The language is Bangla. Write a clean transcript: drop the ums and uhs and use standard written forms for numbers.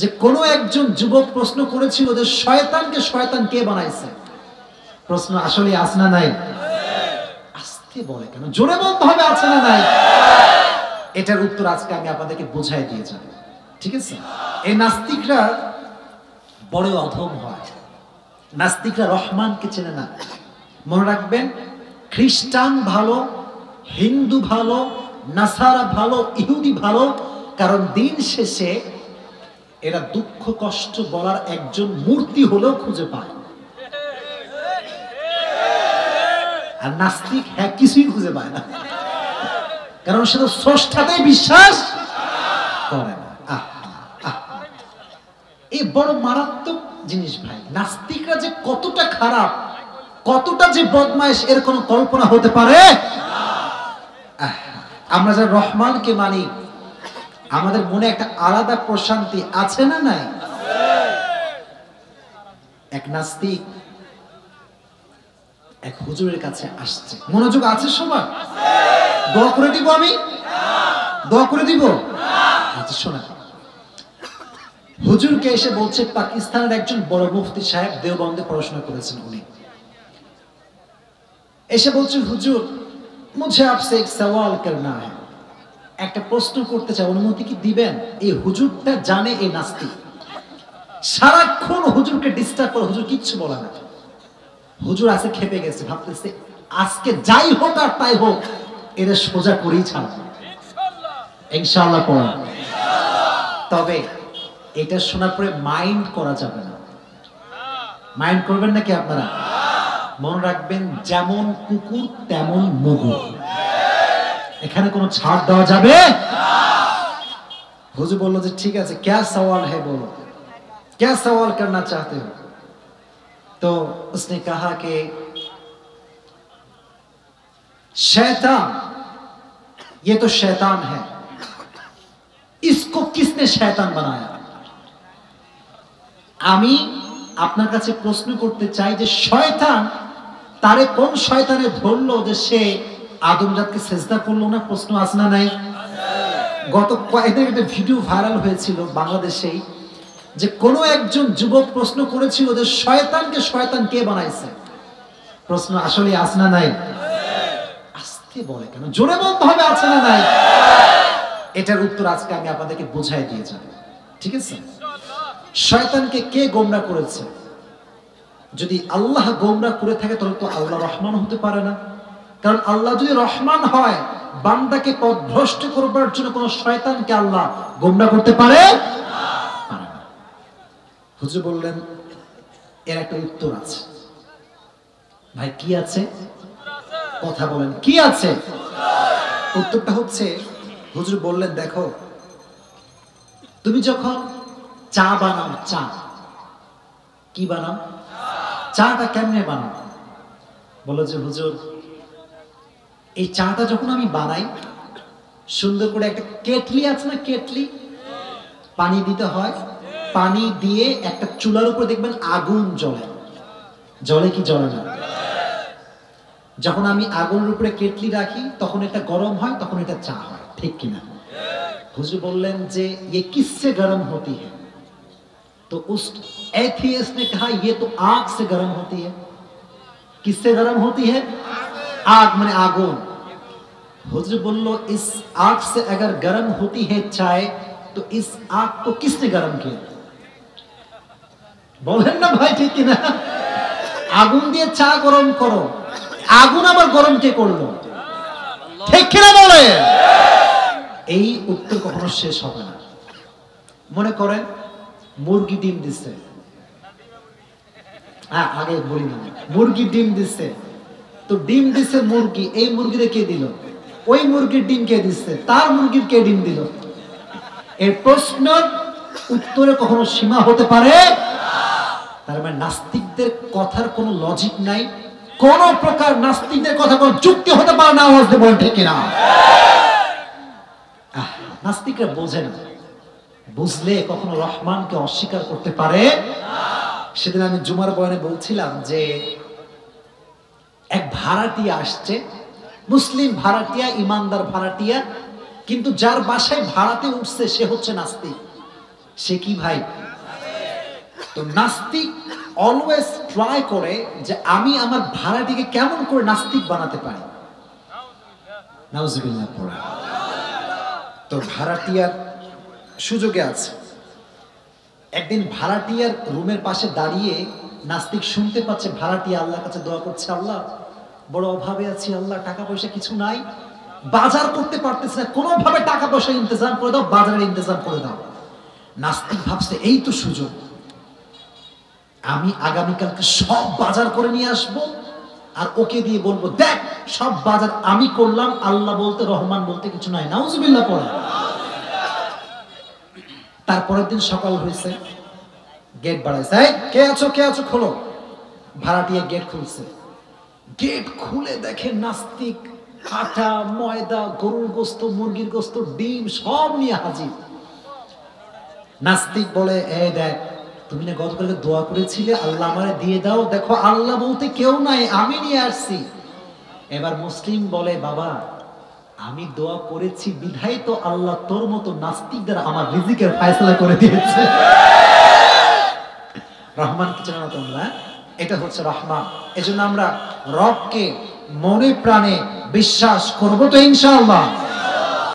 যে কোনো একজন যুবক প্রশ্ন করেছিল যে শয়তানকে শয়তান কে বানাইছে? প্রশ্ন আসলে আছে না নাই? আস্তে বলে কেন, জোরে বলতে হবে আছে না নাই? এটার উত্তর আজকে আমি আপনাদেরকে বুঝাই দিয়ে যাব, ঠিক আছে? এই নাস্তিকরা বড় অধম হয়। নাস্তিকরা রহমানকে চেনে না। মনে রাখবেন, খ্রিস্টান ভালো, হিন্দু ভালো, নাসারা ভালো, ইহুদি ভালো, কারণ দিন শেষে এরা দুঃখ কষ্ট বলার একজন মূর্তি হলেও খুঁজে পায়। আর নাস্তিক হ্যাঁ কিছুই খুঁজে পায় না, কারণ সে তো স্রষ্টাতেই বিশ্বাস করে না। এই বড় মারাত্মক জিনিস ভাই। নাস্তিকরা যে কতটা খারাপ, কতটা যে বদমাইশ, এর কোনো কল্পনা হতে পারে? আমরা যারা রহমানকে মানি, আমাদের মনে একটা আলাদা প্রশান্তি আছে না নাই? এক নাস্তিক এক হুজুরের কাছে আসছে। মনোযোগ আছে সবার? দোয়া করে দিব আমি? দোয়া করে দিব? আচ্ছা শোনা। হুজুরকে এসে বলছে, পাকিস্তানের একজন বড় মুফতি সাহেব, দেওবন্দে পড়াশোনা করেছেন উনি, এসে বলছে, হুজুর মুঝে আপসে এক সওয়াল করনা হ্যায়, একটা প্রশ্ন করতে চাই, অনুমতি কি দিবেন? এই হুজুরটা জানে এই নাস্তিক, সারাক্ষণ হুজুরকে ডিস্টার্ব করে, হুজুর কিচ্ছু বলে না। হুজুর আছে খেপে গেছে, ভাবতেছে আজকে যাই হোক আর তাই হোক এরা সোজা করেই ছাড়বে ইনশাআল্লাহ পড়া। তবে এটা শোনার পরে মাইন্ড করা যাবে না। মাইন্ড করবেন নাকি আপনারা? মনে রাখবেন, যেমন কুকুর তেমন মুগুর, এখানে কোনো ছাড় দেওয়া যাবে না। হুজুর বললো যে ঠিক আছে, क्या सवाल है बोलो, क्या सवाल करना चाहते हो? तो उसने कहा कि शैतान, ये तो शैतान है, इसको किसने शैतान बनाया? আমি আপনার কাছে প্রশ্ন করতে চাই যে শয়তান, তারে কোন শয়তানে ধরলো যে সে আদমজাতকে সেজদা করলো না? প্রশ্ন আছে না নাই? গত কয়েকদিন একটা ভিডিও ভাইরাল হয়েছিল বাংলাদেশেই, যে কোনো একজন যুবক প্রশ্ন করেছিল যে শয়তানকে শয়তান কে বানাইছে? প্রশ্ন আসলে আছে না নাই? আস্তে বলে কেন, জোরে বলতে হবে আছে না নাই? এটার উত্তর আজকে আমি আপনাদেরকে বুঝাই দিয়ে যাব, ঠিক আছে? শয়তানকে কে গোমরাহ করেছে? যদি আল্লাহ গোমরাহ করে থাকে তাহলে তো আল্লাহ রহমান হতে পারে না। কারণ আল্লাহ যদি রহমান হয়, বান্দাকে পথভ্রষ্ট করবার জন্য কোন শয়তানকে আল্লাহ গোমরাহ করতে পারে না। হুজুর বললেন এর একটা উত্তর আছে। ভাই কি আছে? কথা বলেন, কি আছে? উত্তরটা হচ্ছে, হুজুর বললেন দেখো, তুমি যখন চা বানাও, চা কি বানাও? চাটা কেমনে বানাও? বলো যে হুজুর এই চাটা যখন আমি বানাই, সুন্দর করে একটা কেটলি আছে না, কেটলি, পানি দিতে হয়, পানি দিয়ে একটা চুলার উপর দেখবেন আগুন জ্বলে, জ্বলে কি জ্বলে না? যখন আমি আগুনের উপরে কেটলি রাখি তখন এটা গরম হয়, তখন এটা চা হয়, ঠিক কিনা? হুজুর বললেন যে ये किससे गर्म होती है? तो उस एथियस्ट ने कहा ये तो आग से गर्म होती है। किससे गर्म होती है? आग माने आगुन। हुजूर बोलो इस आग से अगर गर्म होती है चाय, तो इस आग को किसने गर्म किया? बोलें ना भाई, ठीक किना? आगुन दिए चा गरम करो, आगुन आबार गरम के करलो, ठीक किना बोले? এই উত্তর কখনো শেষ হবে না। মনে করেন মুরগি ডিম দিচ্ছে, হ্যাঁ আগে বলি না, মুরগি ডিম দিচ্ছে, তো ডিম দিচ্ছে মুরগি, এই মুরগিরে কে দিল? ওই মুরগির ডিম কে দিচ্ছে? তার মুরগির কে ডিম দিল? এর প্রশ্নের উত্তরে কখনো সীমা হতে পারে না। তার মানে নাস্তিকদের কথার কোনো লজিক নাই, কোন প্রকার নাস্তিকদের কথা কোনো যুক্তি হতে পারে না। আওয়াজ দিয়ে বলেন ঠিক কিনা? নাস্তিকরা বোঝে না, বুঝলে কখনো রহমানকে অস্বীকার করতে পারে না। সেদিন আমি জুমার বয়ানে বলছিলাম যে এক ভাড়াটিয়া আসছে, মুসলিম ভাড়াটিয়া, ইমানদার ভাড়াটিয়া, কিন্তু যার বাসায় ভাড়াতে উঠছে সে হচ্ছে নাস্তিক। সে কি ভাই? তো নাস্তিক অলওয়েজ ট্রাই করে যে আমি আমার ভাড়াটিকে কেমন করে নাস্তিক বানাতে পারি। নাউজুবিল্লাহ পড়া। তো ভাড়াটিয়ার সুযোগে আছে। একদিন ভাড়াটিয়ার রুমের পাশে দাঁড়িয়ে নাস্তিক শুনতে পাচ্ছে ভাড়াটিয়া আল্লাহর কাছে দোয়া করছে, আল্লাহ বড় অভাবে আছি, আল্লাহ টাকা পয়সা কিছু নাই, বাজার করতে পারতেছে না, কোনোভাবে টাকা পয়সা ইন্তজাম করে দাও, বাজারের ইন্তজাম করে দাও। নাস্তিক ভাবছে এই তো সুযোগ, আমি আগামীকালকে সব বাজার করে নিয়ে আসবো আর ওকে দিয়ে বলবো দেখ সব বাজার আমি করলাম, আল্লাহ বলতে রহমান বলতে কিছু নাই। নাউজুবিল্লাহ পড়ে। তারপরের দিন সকাল হয়েছে, গেট বাড়াইছে, কে আছো কে আছো খোলো। ভাড়াটিয়া গেট খুলছে। গেট খুলে দেখে নাস্তিক আটা ময়দা গরুর গোস্ত মুরগির গোস্ত ডিম সব নিয়ে হাজির। নাস্তিক বলে, এই দেখ তুমি না গতকালকে দোয়া করেছিলে আল্লাহ আমারে দিয়ে দাও, দেখো আল্লাহ বলতে কেউ নাই, আমি নিয়ে আসছি। এবার মুসলিম বলে, বাবা আমি দোয়া করেছি বিধায় তো আল্লাহ তোর মতো নাস্তিকদের আমার রিজিকের ফয়সালা করে দিয়েছে। রহমান কি জানো তোমরা? এটা হচ্ছে রহমান। এজন্য আমরা রবকে মনে প্রাণে বিশ্বাস করবো তো ইনশাআল্লাহ।